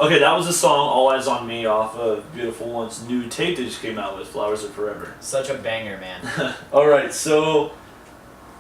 Okay, that was the song "All Eyes on Me" off of Beautiful One's new tape they just came out with, "Flowers Are Forever." Such a banger, man. All right, so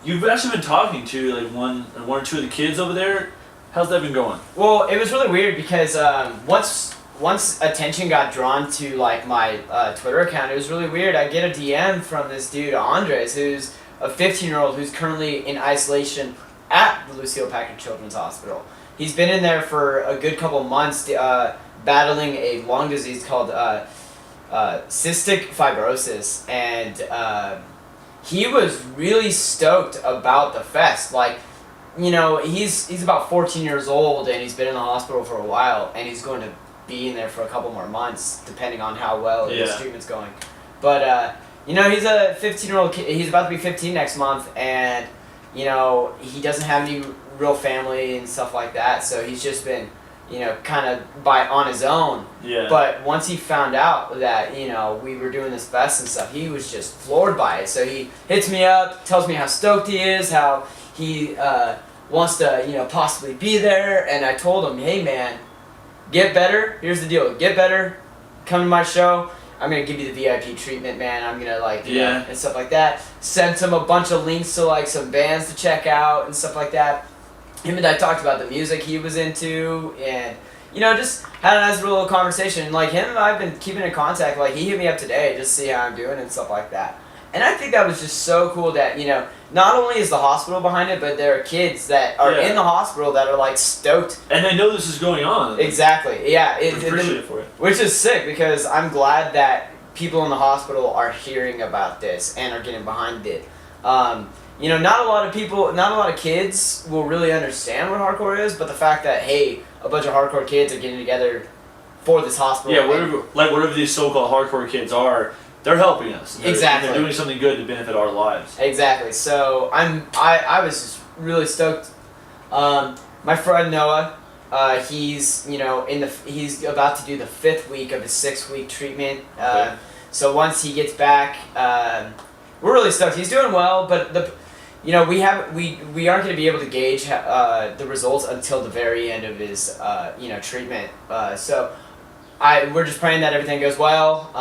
you've actually been talking to like one or two of the kids over there. How's that been going? Well, it was really weird because once attention got drawn to like my Twitter account, it was really weird. I get a DM from this dude Andres, who's a 15-year-old who's currently in isolation at the Lucille Packard Children's Hospital. He's been in there for a good couple months, battling a lung disease called cystic fibrosis, and he was really stoked about the fest. Like, you know, he's about 14 years old, and he's been in the hospital for a while, and he's going to be in there for a couple more months, depending on how well his treatment's going. But, you know, he's a 15-year-old kid. He's about to be 15 next month, and, you know, he doesn't have any real family and stuff like that, so he's just been, you know, kind of on his own. Yeah. But once he found out that, you know, we were doing this fest and stuff, he was just floored by it. So he hits me up, tells me how stoked he is, how he wants to, you know, possibly be there. And I told him, hey man, get better. Here's the deal, get better. Come to my show. I'm gonna give you the VIP treatment, man. I'm gonna like, you know, and stuff like that. Sent him a bunch of links to like some bands to check out and stuff like that. Him and I talked about the music he was into, and, you know, just had a nice little conversation. Like, him and I have been keeping in contact. Like, he hit me up today just to see how I'm doing and stuff like that. And I think that was just so cool that, you know, not only is the hospital behind it, but there are kids that are in the hospital that are, like, stoked. And they know this is going on. Exactly, yeah. Appreciate it for it. Which is sick, because I'm glad that people in the hospital are hearing about this and are getting behind it. You know, not a lot of kids will really understand what hardcore is, but the fact that, hey, a bunch of hardcore kids are getting together for this hospital. Yeah, whatever these so-called hardcore kids are, they're helping us. Exactly. They're doing something good to benefit our lives. Exactly. So I was just really stoked. My friend Noah, he's, you know, he's about to do the 5th week of his 6-week treatment. Okay. So once he gets back, we're really stoked. He's doing well, but you know, we aren't going to be able to gauge the results until the very end of his you know, treatment. So we're just praying that everything goes well.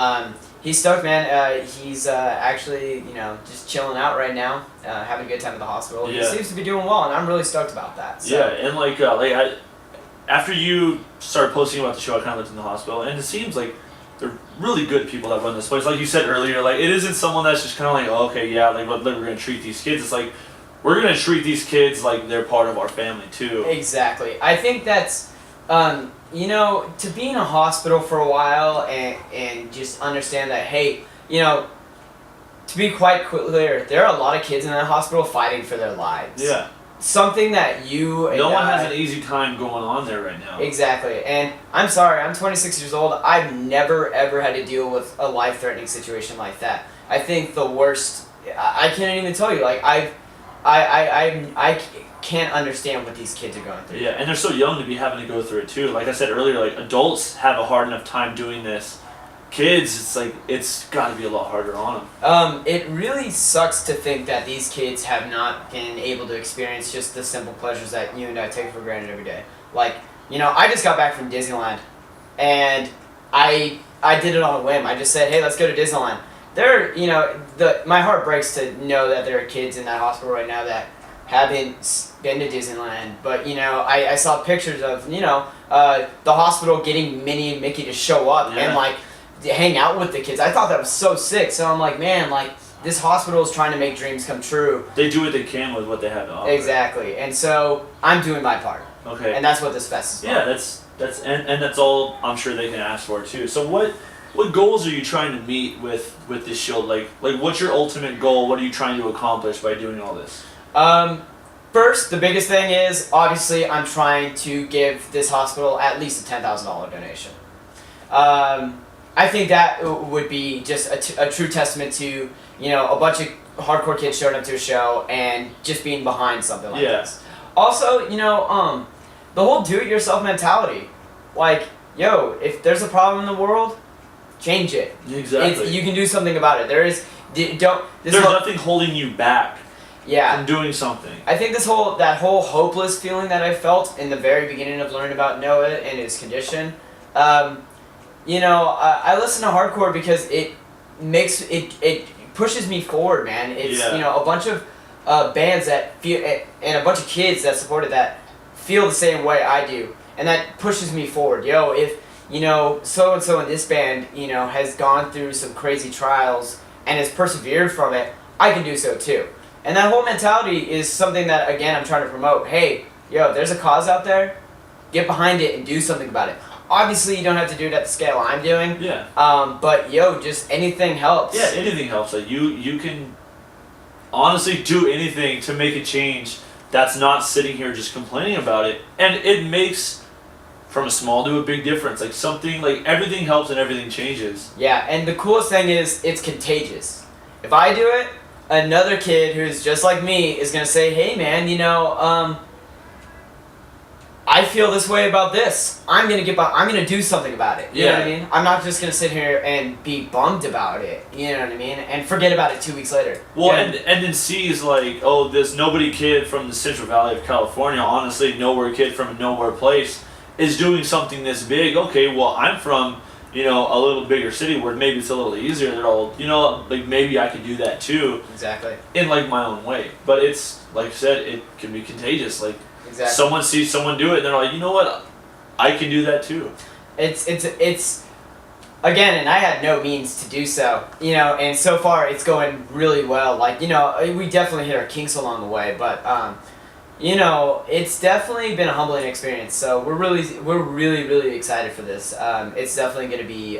He's stoked, man. He's actually, you know, just chilling out right now, having a good time at the hospital. Yeah. He seems to be doing well, and I'm really stoked about that. So. Yeah, and after you started posting about the show, I kind of looked in the hospital, and it seems like they're really good people that run this place. Like you said earlier, like, it isn't someone that's just kind of like, oh, okay, yeah, like we're going to treat these kids. It's like, we're going to treat these kids like they're part of our family too. Exactly. I think that's, you know, to be in a hospital for a while and just understand that, hey, you know, to be quite clear, there are a lot of kids in that hospital fighting for their lives. Yeah. Something that you and no one has an easy time going on there right now. Exactly. And I'm sorry, I'm 26 years old. I've never ever had to deal with a life-threatening situation like that. I think the worst, I can't even tell you, like, I can't understand what these kids are going through. Yeah, and they're so young to be having to go through it too. Like I said earlier, like, adults have a hard enough time doing this. Kids, it's like, it's got to be a lot harder on them. It really sucks to think that these kids have not been able to experience just the simple pleasures that you and I take for granted every day. Like, you know, I just got back from Disneyland, and I did it on a whim. I just said, hey, let's go to Disneyland. You know, my heart breaks to know that there are kids in that hospital right now that haven't been to Disneyland, but, you know, I saw pictures of, you know, the hospital getting Minnie and Mickey to show up and, like, hang out with the kids. I thought that was so sick. So I'm like, man, like, this hospital is trying to make dreams come true. They do what they can with what they have to offer. Exactly. And so I'm doing my part. Okay. And that's what this fest is about. Yeah, and that's all I'm sure they can ask for too. So what goals are you trying to meet with this show? Like what's your ultimate goal? What are you trying to accomplish by doing all this? First, the biggest thing is, obviously, I'm trying to give this hospital at least a $10,000 donation. I think that would be just a true testament to, you know, a bunch of hardcore kids showing up to a show and just being behind something like this. Also, you know, the whole do-it-yourself mentality. Like, yo, if there's a problem in the world, change it. Exactly. You can do something about it. There's nothing holding you back. Yeah. From doing something. I think that whole hopeless feeling that I felt in the very beginning of learning about Noah and his condition, I listen to hardcore because it pushes me forward, man. It's a bunch of bands that feel and a bunch of kids that supported that feel the same way I do, and that pushes me forward. If so and so in this band has gone through some crazy trials and has persevered from it, I can do so too. And that whole mentality is something that, again, I'm trying to promote. Hey, there's a cause out there, get behind it and do something about it. Obviously, you don't have to do it at the scale I'm doing. Yeah. But just anything helps. Yeah, anything helps. Like you can honestly do anything to make a change. That's not sitting here just complaining about it, and it makes from a small to a big difference. Like something like everything helps and everything changes. Yeah, and the coolest thing is it's contagious. If I do it, another kid who's just like me is gonna say, "Hey, man, I feel this way about this. I'm gonna do something about it." You know what I mean? I'm not just gonna sit here and be bummed about it. You know what I mean? And forget about it 2 weeks later. Well, and then see is like, oh, this nobody kid from the Central Valley of California, honestly, nowhere kid from a nowhere place, is doing something this big. Okay, well, I'm from a little bigger city where maybe it's a little easier. They're all like maybe I could do that too. Exactly. In like my own way, but it's like I said, it can be contagious. Like. Exactly. Someone sees someone do it, and they're like, you know what, I can do that too. It's again, and I had no means to do so, and so far it's going really well. Like, we definitely hit our kinks along the way, but it's definitely been a humbling experience. So we're really excited for this. It's definitely going to be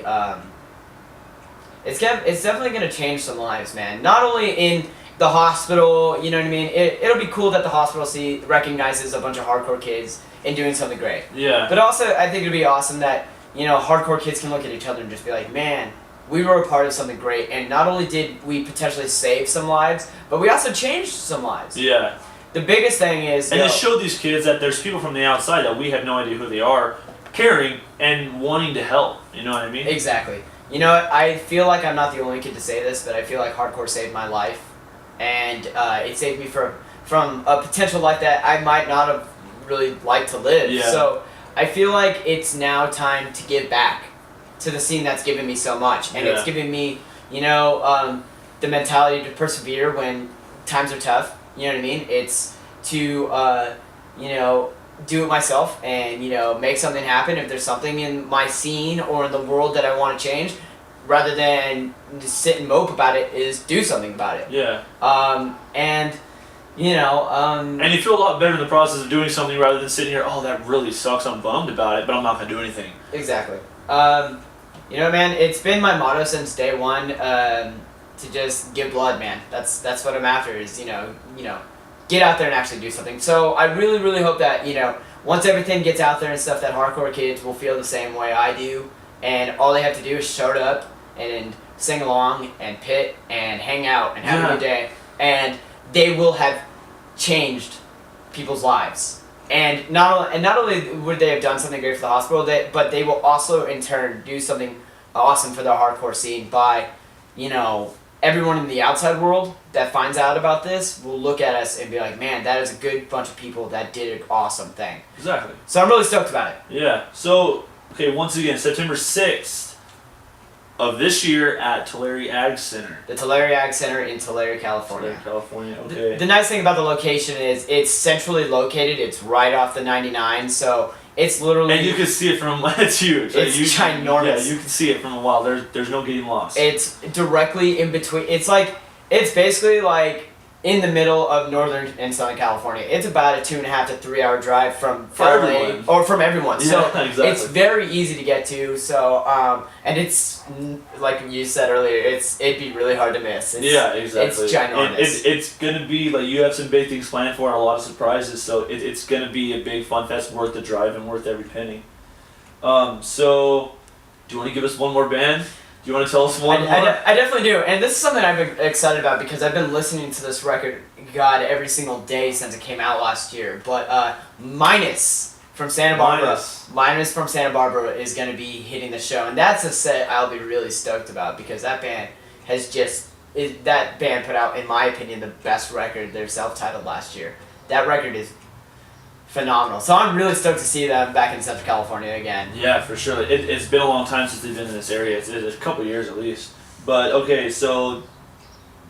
it's definitely going to change some lives, man. Not only in the hospital, you know what I mean? It'll be cool that the hospital recognizes a bunch of hardcore kids and doing something great. Yeah. But also, I think it'd be awesome that, hardcore kids can look at each other and just be like, man, we were a part of something great, and not only did we potentially save some lives, but we also changed some lives. Yeah. The biggest thing is... And to show these kids that there's people from the outside that we have no idea who they are, caring and wanting to help. You know what I mean? Exactly. You know what? I feel like I'm not the only kid to say this, but I feel like hardcore saved my life. And it saved me from a potential life that I might not have really liked to live. Yeah. So I feel like it's now time to give back to the scene that's given me so much. And it's given me, the mentality to persevere when times are tough. You know what I mean? It's to, do it myself and, make something happen. If there's something in my scene or in the world that I want to change, rather than just sit and mope about it, is do something about it. Yeah. And you feel a lot better in the process of doing something rather than sitting here, oh, that really sucks, I'm bummed about it, but I'm not going to do anything. Exactly. Man, it's been my motto since day one, to just give blood, man. That's what I'm after is, get out there and actually do something. So I really, really hope that, once everything gets out there and stuff, that hardcore kids will feel the same way I do. And all they have to do is show up and sing along and pit and hang out and have a good day. And they will have changed people's lives. And not only would they have done something great for the hospital, but they will also in turn do something awesome for the hardcore scene by, everyone in the outside world that finds out about this will look at us and be like, man, that is a good bunch of people that did an awesome thing. Exactly. So I'm really stoked about it. Yeah. So, okay, once again, September 6th of this year at Tulare Ag Center. The Tulare Ag Center in Tulare, California. Tulare, California, okay. The nice thing about the location is it's centrally located. It's right off the 99, so it's literally... And you can see it from... It's huge. It's ginormous. Yeah, you can see it from a while. There's no getting lost. It's directly in between. It's basically like in the middle of Northern and Southern California. It's about a 2.5 to 3 hour drive from everyone. Or from everyone. Yeah, so exactly. It's very easy to get to. So and it's like you said earlier, it'd be really hard to miss. Yeah, exactly. It's ginormous. It's gonna be like you have some big things planned for and a lot of surprises. So it's gonna be a big fun fest, worth the drive and worth every penny. So do you want to give us one more band? Do you want to tell us one more? I definitely do, and this is something I've been excited about because I've been listening to this record, God, every single day since it came out last year. But Minus from Santa Barbara, Minus from Santa Barbara is going to be hitting the show, and that's a set I'll be really stoked about because that band that band put out, in my opinion, the best record. They're self-titled last year. That record is phenomenal. So I'm really stoked to see them back in Central California again. Yeah, for sure. It's been a long time since they've been in this area. It's a couple years at least. But okay, so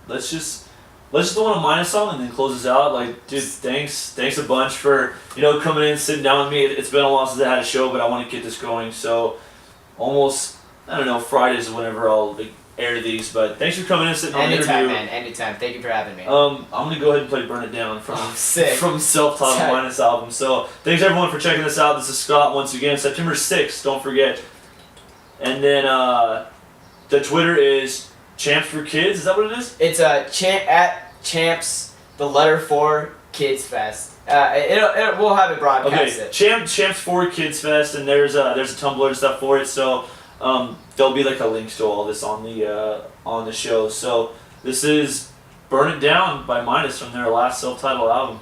let's just throw on a Minus song and then close this out. Like, dude, thanks a bunch for coming in, sitting down with me. It's been a while since I had a show, but I want to get this going. So almost Fridays is whenever I'll air these. But thanks for coming in, sitting on the interview. Anytime, man. Anytime. Thank you for having me. I'm gonna go ahead and play "Burn It Down" from sick. from self-titled Tight. Minus album. So thanks everyone for checking this out. This is Scott once again. September 6th. Don't forget. And then the Twitter is Champs for Kids. Is that what it is? It's at Champs, the letter 4 Kids Fest. We'll have it broadcast. Okay, Champs for Kids Fest, and there's a Tumblr and stuff for it. So there'll be like a links to all this on the show. So this is "Burn It Down" by Minus from their last self-titled album.